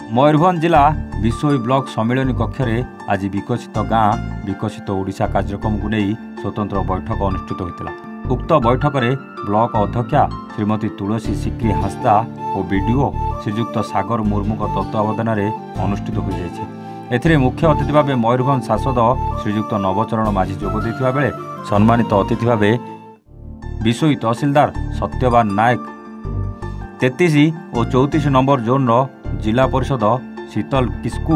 मयूरभंज जिला विशोई ब्लॉक सम्मिलनी कक्ष आज विकसित गाँ विकसित ओडिशा कार्यक्रम को नहीं स्वतंत्र बैठक अनुष्ठित होता। उक्त बैठक में ब्लॉक अध्यक्षा श्रीमती तुलसी सिक्री हास्दा और बीडीओ श्रीजुक्त सागर मुर्मू तत्वावधान में अनुष्ठित हो जाए। एथिरे मुख्य अतिथि भाव मयूरभंज सांसद श्रीजुक्त नवचरण माझी जोग देथिबा बेले सम्मानित अतिथि भाव विशोई तहसीलदार सत्यवान नायक 33 और 34 नंबर जोन जिला परिषद शीतल किस्कू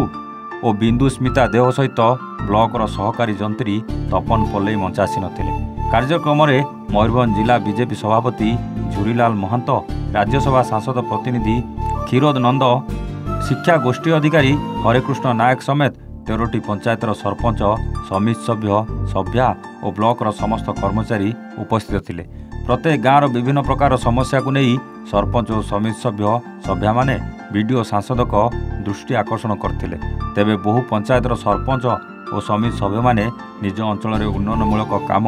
और बिंदु स्मिता देव सहित ब्लॉकर सहकारी जंत्री तपन पल्लई मंचासी नथिले। कार्यक्रम में मयूरभंज जिला बीजेपी सभापति झुरीलाल महंत, राज्यसभा सांसद प्रतिनिधि क्षीरोद नंद, शिक्षा गोष्ठी अधिकारी हरेकृष्ण नायक समेत 13टी पंचायतर सरपंच, समिति सभ्य, सभ्या और ब्लॉकर समस्त कर्मचारी उपस्थित थिले। प्रत्येक गाँव विभिन्न प्रकार समस्या को नहीं सरपंच और समिति सभ्य सभ्या माने वीडियो सांसद को दृष्टि आकर्षण करथिले। तेबे बहु पंचायतर सरपंच और समिति सभ्य माने निज अंचल उन्नयनमूलक काम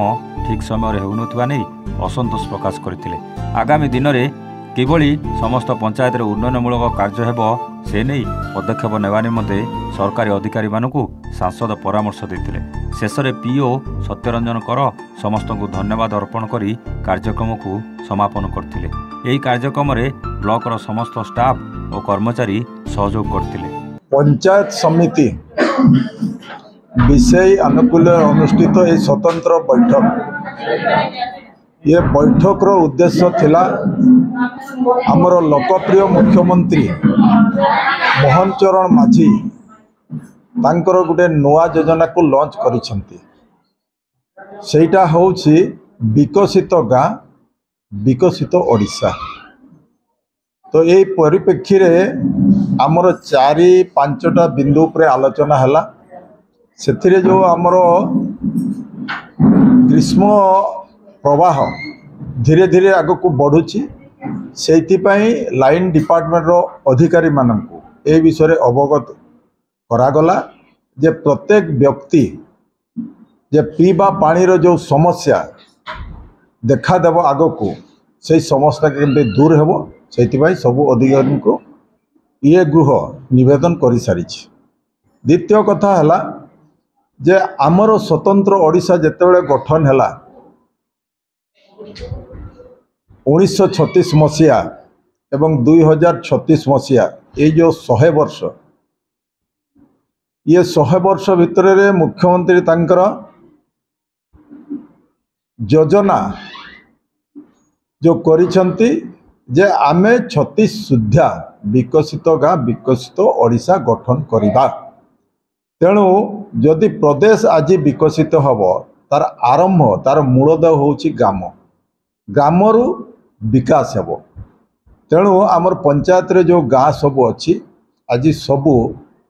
ठीक समय होउनथुवा नहीं असंतोष प्रकाश करथिले। आगामी दिन में किभली समस्त पंचायत उन्नयनमूलक कार्य हेबो से नहीं पदक्षेप नेवा निमंते सरकारी अधिकारी मानकु सांसद परामर्श देथिले। शेष में पीओ सत्यरंजन कर समस्त को धन्यवाद अर्पण करी कार्यक्रम को समापन करथिले। यही कार्यक्रम में ब्लॉकर समस्त स्टाफ और कर्मचारी सहयोग करथिले। पंचायत समिति विषय अनुकूल अनुष्ठित एक स्वतंत्र बैठक। ये बैठक रो उद्देश्य थिला हमर लोकप्रिय मुख्यमंत्री मोहन चरण माझी तांकर गुटे नुआ योजना को लॉन्च करिसेंती। सेटा होउछि विकसित गाँ विकसित ओडिशा। तो यही परिप्रेक्षी रे आमर 4-5टा बिंदु पर आलोचना हला। सेथिरे जो आमर ग्रीष्म प्रवाह धीरे धीरे आग को बढ़ुची, से लाइन डिपार्टमेंट रो अधिकारी मानकु ए विषय अवगत करागला जे प्रत्येक व्यक्ति जे पीवा पानी रो जो समस्या देखा देव आग को से समस्या के दूर हेबो से सबू अधिकारी को ये गृह निवेदन कर सारी। द्वितीय कथा है जे आमर स्वतंत्र ओडिशा जेतेबेले गठन है 1936 मसीहा एवं 2036 मसीहा ये जो 100 वर्ष, ये 100 वर्ष भितर मुख्यमंत्री तांकर योजना जो करिसंती जे आमे 36 सुधा विकसित गाँ विकसित ओडिशा गठन करिबा। तेणु जदि प्रदेश आज विकसित हब तार आरंभ तार मूलदय होउछि ग्राम, ग्रामरु विकास हेबो। तेणु आमर पंचायत रे जो गाँ सब अच्छी आज सबू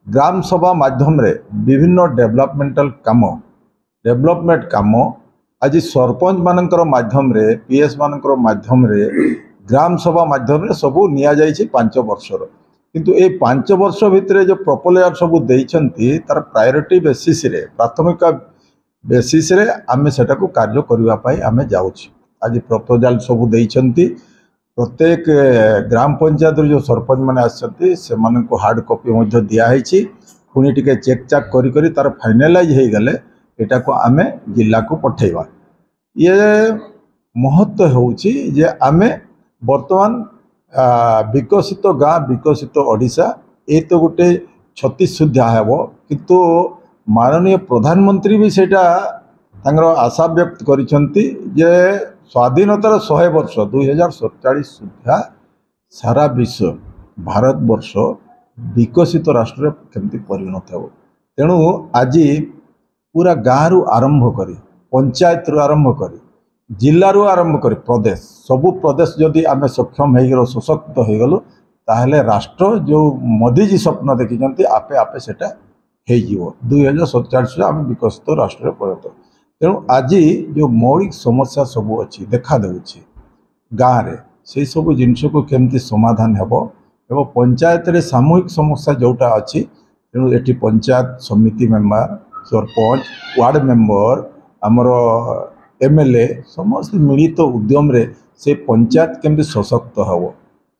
ग्राम सभा माध्यम रे विभिन्न डेवलपमेंट काम आज सरपंच मानकर माध्यम रे पीएस मानकर माध्यम रे ग्राम सभा माध्यम रे सबू निया जाइछि 5 वर्षर। किंतु ए 5 वर्ष भितर जो प्रपोजल सबू देइछंती तार प्रायोरिटी बेसिस रे प्राथमिकता बेसिस रे आमे सेटा को कार्य करबा पई आमे जाउछि। आज प्रपोजल सबू देइछंती प्रत्येक ग्राम पंचायत जो सरपंच माने आछंती से माने को हार्ड कॉपी मध्ये दिया हैछि। पुनी टिके चेक चाक करी करी तार फाइनलाइज हे गले एटा को आमे जिला को पठेबा। ये महत्व होउछि जे आमे वर्तमान विकसित गाँ विकसित ओडिशा ये तो गोटे 36 सुधा हेबो। किंतु माननीय प्रधानमंत्री भी सेटा तांगर आशा व्यक्त करिसंती जे स्वाधीनतार 100 वर्ष 2047 सुधा सारा विश्व भारत वर्ष विकसित राष्ट्र केमती परिणत हेबो। तेणु आज पूरा गाँ रु आरंभ करी पंचायत रु आरंभ करी जिला रु आरंभ करी प्रदेश सबू प्रदेश जदि आमे सक्षम हो सशक्त हो गलु ताहले राष्ट्र जो मोदी जी स्वप्न देखी आपे आपे सेटा हो 2047 आम विकसित राष्ट्र परिणत। तेणु आज जो मौलिक समस्या सबू अच्छी देखा देउछि गाँव रे से सब जिनस को केमती समाधान हेबो एवं पंचायत रे सामूहिक समस्या जोटा अच्छी। तेणु एटी पंचायत समिति मेंबर सरपंच वार्ड मेंबर आमर एमएलए समस्त मिलित उद्यम रे से पंचायत केमती सशक्त हेबो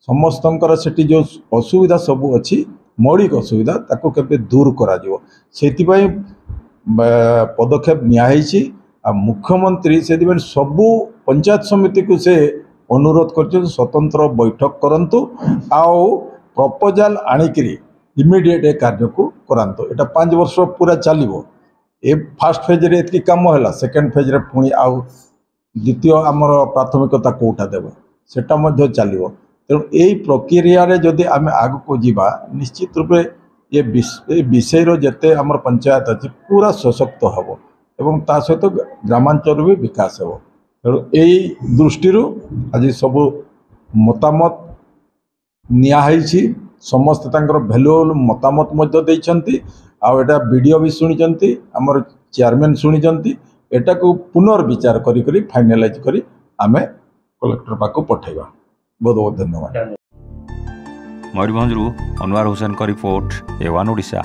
समस्तंकर सेठी जो असुविधा सबू अच्छी मौलिक असुविधा ताको केबे दूर करा जिवो सेतिबाई पदक्षेप नियाहेछि आ मुख्यमंत्री से सबू पंचायत समिति को से अनुरोध कर स्वतंत्र बैठक करंतु आउ प्रपोजाल आनिकरी इमिडिएट ए कार्य को करांतु एटा 5 वर्ष पूरा चलिबो ए फास्ट फेज रे एतकी काम होला सेकंड फेज रे पुणी आउ द्वितीय आमर प्राथमिकता कोटा देव सेटा मध्य चलिबो तेणु यही प्रक्रिया रे जदि आम आग को जीवा निश्चित रूपे ये विषय रो जेते आमर पंचायत अच्छी पूरा सशक्त हम एवं ता सहित ग्रामांचल भी विकास हो तेणु यही दृष्टि आज सब मतामत नियाही समस्त भैल्युएबल मतामत आटा वीडियो भी शुणी आमर चेयरमैन शुणी एटा को पुनर्विचार करी फाइनालाइज करी आमे कलेक्टर पाक पठेबा। बहुत बहुत धन्यवाद। मयूरभंज अनवर हुसैन का रिपोर्ट A1 ओडिशा।